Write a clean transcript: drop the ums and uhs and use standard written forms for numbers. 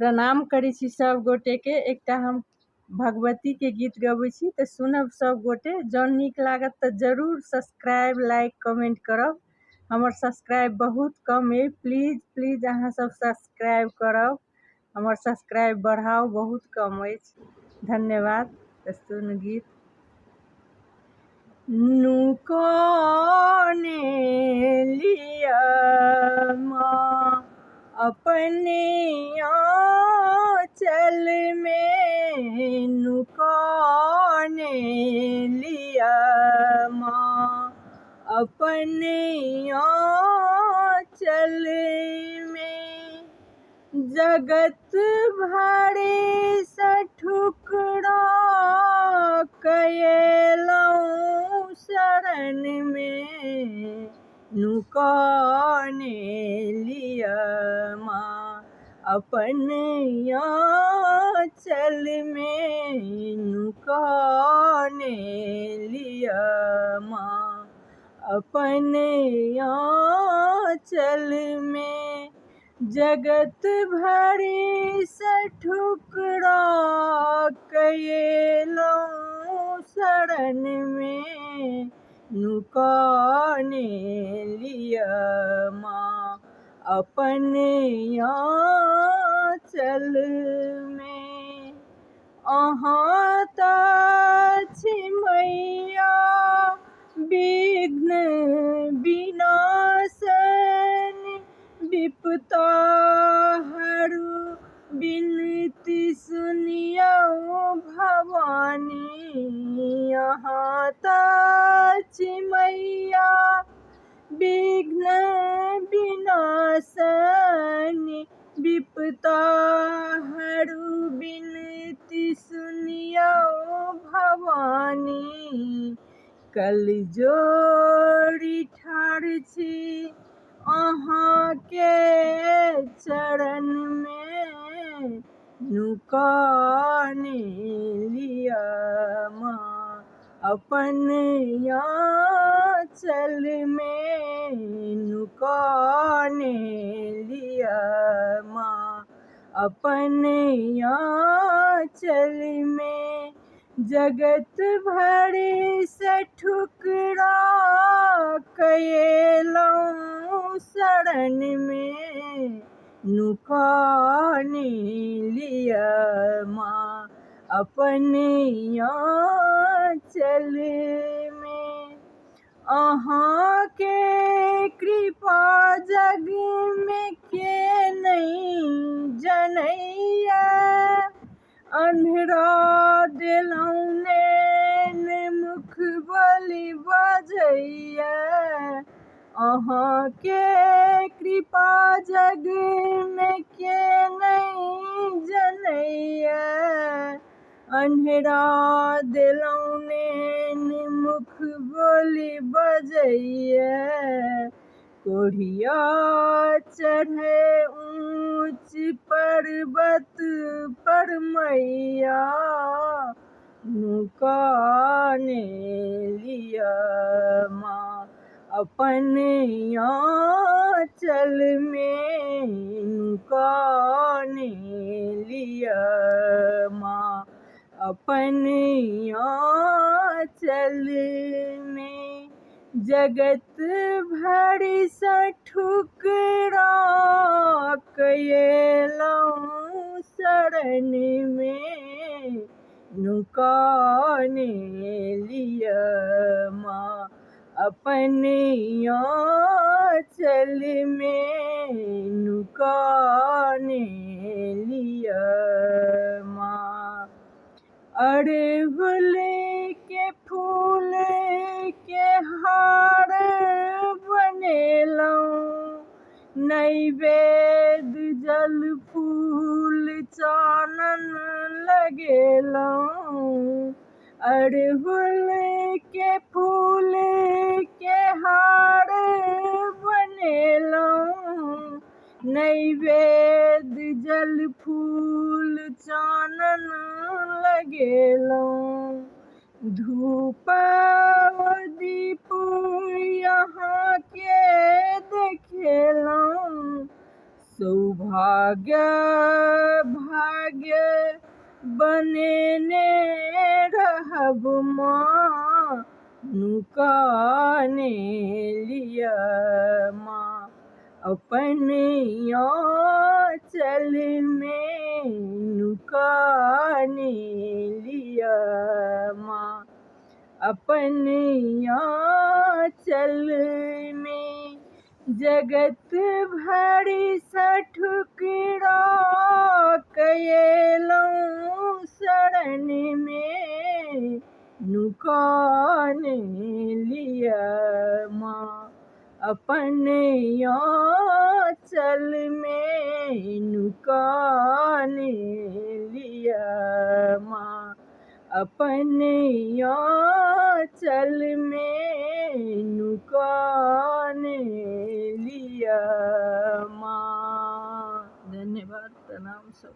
प्रणाम करै छी सब गोटेके। एकटा हम भगवतीके गीत गबै छी तऽ सुनब सब गोटे। जँ नीक लागत तऽ जरूर सब्सक्राइब लाइक कमेंट करब। हमर सब्सक्राइब बहुत कम अइ, प्लीज प्लीज अहाँ सब सब्सक्राइब करब, हमर सब्सक्राइब बढ़ाउ, बहुत कम अछि। धन्यवाद। तऽ सुन गीत। नुकोने लिया माँ अपने आँचल में, नुकोने लिया माँ अपने आँचल में। जगत भरे सा ठुकरा कयलौं शरण में, नुकाने लिया माँ अपने आँचल में, नुकाने लिया माँ अपने आँचल में। जगत भरी सा ठुकरा कयलौं शरण में, नुकाने लिया माँ अपने आँचल में। अहाँ तऽ छी मैया विघ्न विनाशनी, विपता हरू विनती सुनियौ भवानी। अहाँ तऽ छी मैया विघ्न विनाशनी, विपता हरू विनती सुनियौ भवानी। कल जोड़ी ठाढ़ छी अहाँके चरण में, नुकाने लिया माँ अपने आँचल में, नुकाने लिया माँ अपने आँचल में। जगत भरे सा ठुकरा कयलौं शरण में, नुकाने लिया माँ अपने आँचल में। अहाँके कृपा जग में के नहीं जनैया, अन्हरा देलौं नैन मुख बोली बजैया। अहाँके कृपा जग में के नहीं जनैया, अन्हरा देलौं नैन मुख बोली बजैया। कोढ़िया चढ़े ऊँच पर्वत पर मैया, नुकाने लिया माँ अपने आँचल में, नुकाने लिया माँ अपने आँचल में। जगत भरी सा ठुकरा कयलौं शरण में, नुकाने लिया माँ अपने आँचल में, नुकाने लिया माँ। अड़हुल के फूल के हार बनेलौं, नैवेद्य जल फूल चानन लगेलौं। अड़हुल के फूल के हार बनेलौं, नैवेद्य जल फूल चानन लगेलौं। धूप दीप यहाँ के देखेलौं, सौभाग्य भाग्य बनेने रहब माँ नुकाने लिया माँ अपन आँचल में नुकाने लिया माँ अपन आँचल में जगत भरि सठुकरा कयलौं शरण में नुकाने लिया माँ अपन आँचल में नुकाने लिया माँ अपन आँचल में नुकाने लिया माँ। धन्यवाद, प्रणाम सब।